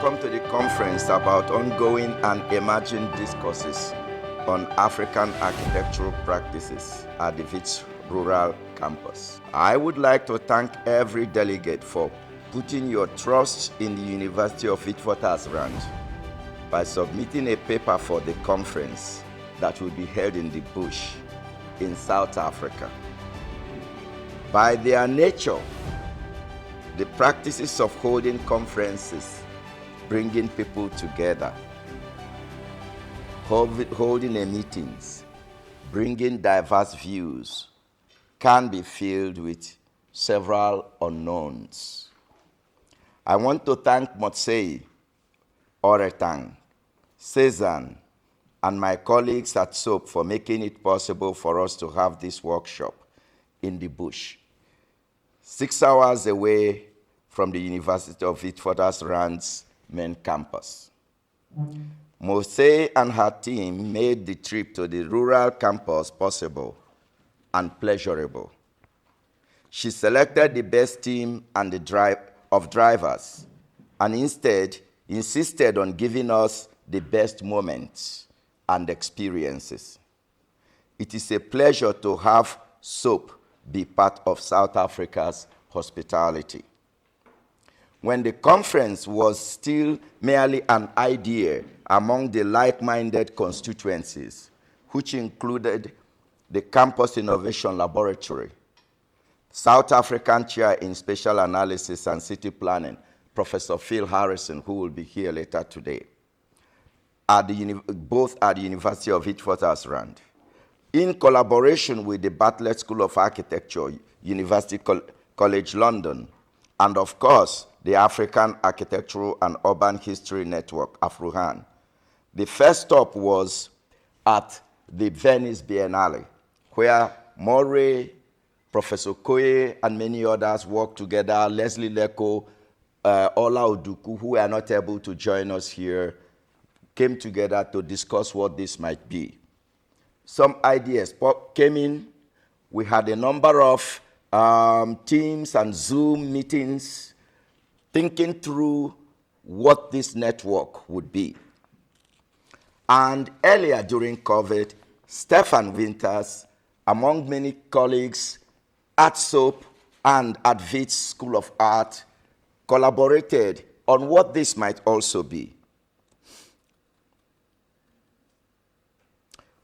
Welcome to the conference about ongoing and emerging discourses on African architectural practices at the Wits Rural Campus. I would like to thank every delegate for putting your trust in the University of Witwatersrand by submitting a paper for the conference that will be held in the bush in South Africa. By their nature, the practices of holding conferences, bringing people together, holding a meetings, bringing diverse views, can be filled with several unknowns. I want to thank Motsei, Oretang, Cezanne, and my colleagues at SOAP for making it possible for us to have this workshop in the bush, 6 hours away from the University of Witwatersrand's main campus. Motsei and her team made the trip to the rural campus possible and pleasurable. She selected the best team and of drivers, and instead insisted on giving us the best moments and experiences. It is a pleasure to have SOAP be part of South Africa's hospitality. When the conference was still merely an idea among the like-minded constituencies, which included the Campus Innovation Laboratory, South African Chair in Spatial Analysis and City Planning, Professor Phil Harrison, who will be here later today, both at the University of Witwatersrand, in collaboration with the Bartlett School of Architecture, University College London, and of course, the African Architectural and Urban History Network, AFRUHAN. The first stop was at the Venice Biennale, where Murray, Professor Koye, and many others worked together, Leslie Leko, Ola Oduku, who are not able to join us here, came together to discuss what this might be. Some ideas came in. We had a number of Teams and Zoom meetings, thinking through what this network would be. And earlier during COVID, Stefan Winters, among many colleagues at SOAP and at Wits School of Art, collaborated on what this might also be.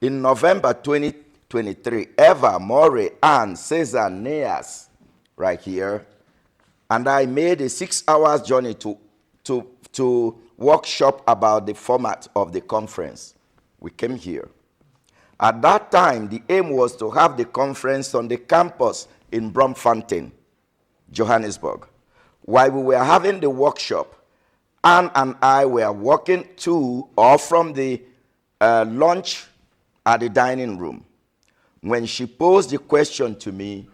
In November 2023, Eva, Murray, Anne, Cesar, Neas, right here, and I made a 6-hour journey to workshop about the format of the conference. We came here. At that time, the aim was to have the conference on the campus in Bloemfontein, Johannesburg. While we were having the workshop, Anne and I were walking to or from the lunch at the dining room when she posed the question to me,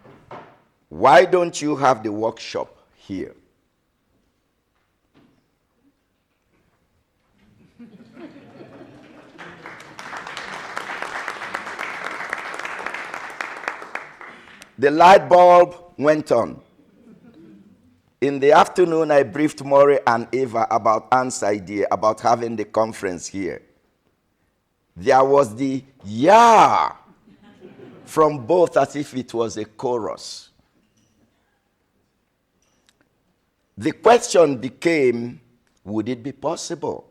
why don't you have the workshop here? The light bulb went on. In the afternoon, I briefed Murray and Eva about Anne's idea about having the conference here. There was the yeah from both, as if it was a chorus. The question became, would it be possible?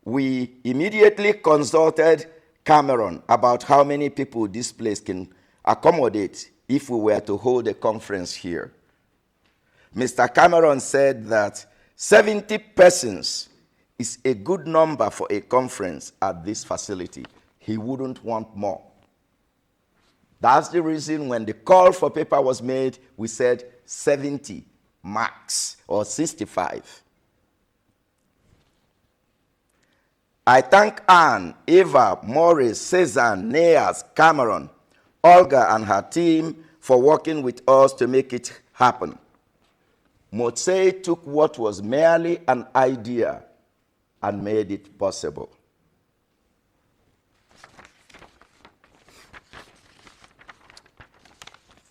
We immediately consulted Cameron about how many people this place can accommodate if we were to hold a conference here. Mr. Cameron said that 70 persons is a good number for a conference at this facility. He wouldn't want more. That's the reason when the call for paper was made, we said 70 max, or 65. I thank Anne, Eva, Maurice, Cezanne, Neas, Cameron, Olga and her team for working with us to make it happen. Motsei took what was merely an idea and made it possible.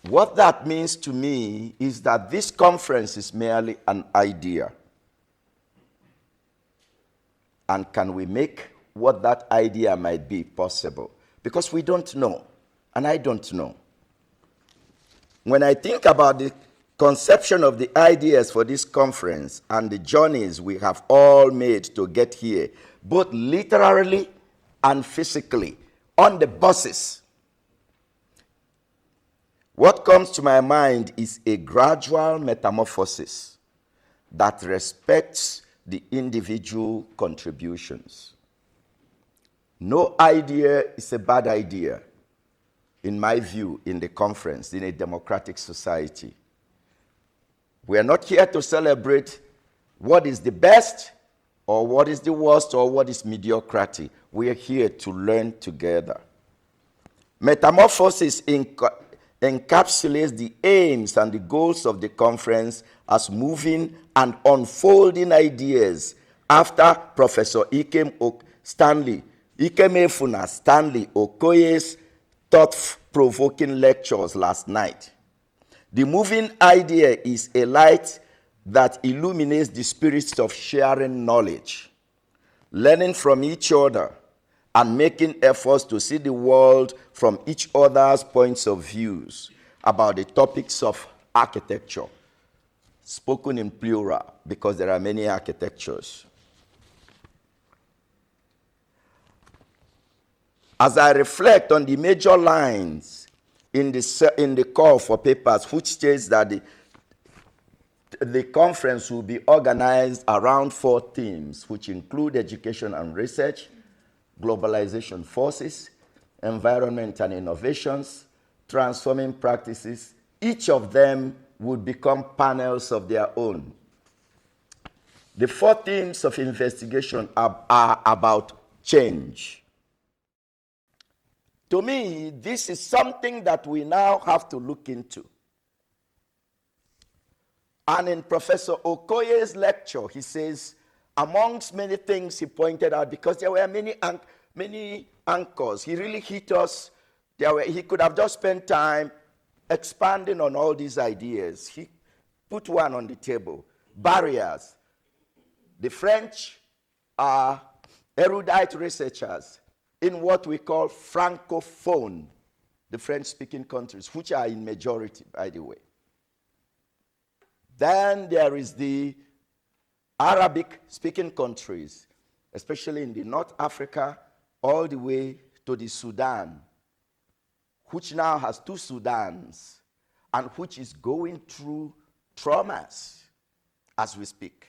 What that means to me is that this conference is merely an idea. And can we make what that idea might be possible? Because we don't know, and I don't know. When I think about the conception of the ideas for this conference and the journeys we have all made to get here, both literally and physically, on the buses, what comes to my mind is a gradual metamorphosis that respects the individual contributions. No idea is a bad idea, in my view, in the conference, in a democratic society. We are not here to celebrate what is the best or what is the worst or what is mediocrity. We are here to learn together. Metamorphosis encapsulates the aims and the goals of the conference as moving and unfolding ideas after Professor Stanley Okoye's thought-provoking lectures last night. The moving idea is a light that illuminates the spirits of sharing knowledge, learning from each other, and making efforts to see the world from each other's points of views about the topics of architecture, spoken in plural because there are many architectures. As I reflect on the major lines in the call for papers, which states that the conference will be organized around 4 themes, which include education and research, globalization forces, environment and innovations, transforming practices. Each of them would become panels of their own. The 4 themes of investigation are about change. To me, this is something that we now have to look into. And in Professor Okoye's lecture, he says, amongst many things he pointed out, because there were many anchors, he really hit us. He could have just spent time expanding on all these ideas. He put one on the table, barriers. The French are erudite researchers in what we call francophone, the French-speaking countries, which are in majority, by the way. Then there is the Arabic-speaking countries, especially in the North Africa, all the way to the Sudan, which now has 2 Sudans, and which is going through traumas as we speak.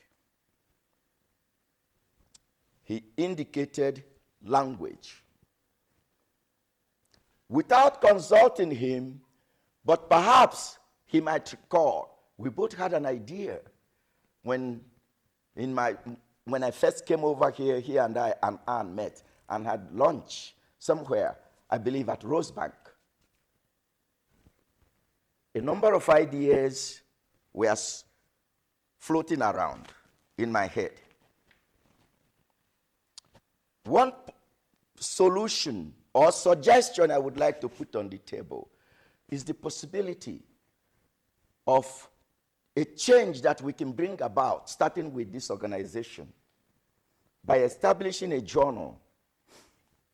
He indicated language. Without consulting him, but perhaps he might recall, we both had an idea when I first came over here, he and I and Anne met and had lunch somewhere, I believe at Rosebank. A number of ideas were floating around in my head. One solution or suggestion I would like to put on the table is the possibility of a change that we can bring about, starting with this organization, by establishing a journal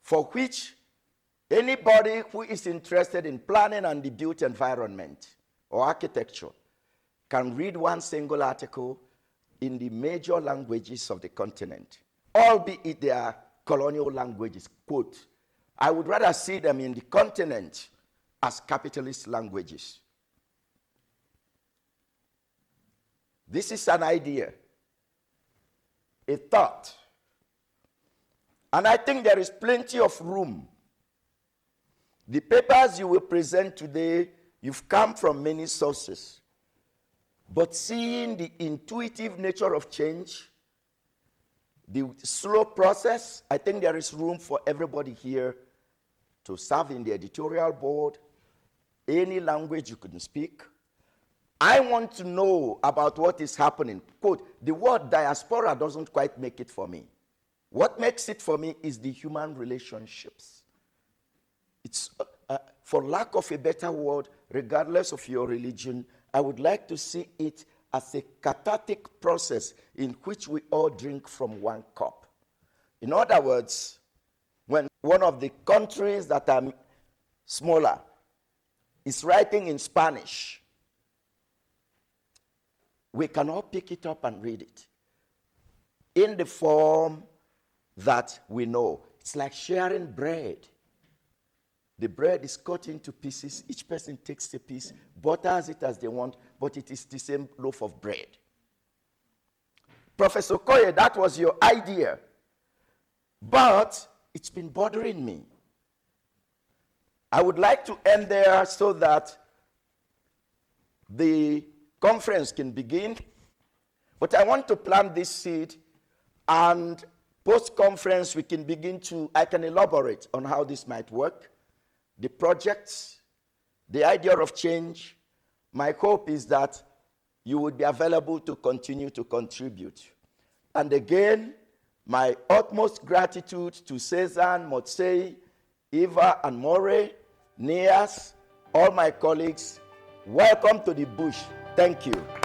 for which anybody who is interested in planning and the built environment or architecture can read one single article in the major languages of the continent, albeit they are colonial languages, quote. I would rather see them in the continent as capitalist languages. This is an idea, a thought. And I think there is plenty of room. The papers you will present today, you've come from many sources. But seeing the intuitive nature of change, the slow process, I think there is room for everybody here to serve in the editorial board, any language you can speak. I want to know about what is happening. Quote, the word diaspora doesn't quite make it for me. What makes it for me is the human relationships. It's, for lack of a better word, regardless of your religion, I would like to see it as a cathartic process in which we all drink from one cup. In other words, when one of the countries that are smaller is writing in Spanish, we can all pick it up and read it in the form that we know. It's like sharing bread. The bread is cut into pieces. Each person takes a piece, butters it as they want, but it is the same loaf of bread. Professor Koye, that was your idea. But it's been bothering me. I would like to end there so that the conference can begin. But I want to plant this seed, and post-conference we can begin to, I can elaborate on how this might work, the projects, the idea of change. My hope is that you would be available to continue to contribute. And again, my utmost gratitude to Cezanne, Motsei, Eva and More, Nias, all my colleagues. Welcome to the bush. Thank you.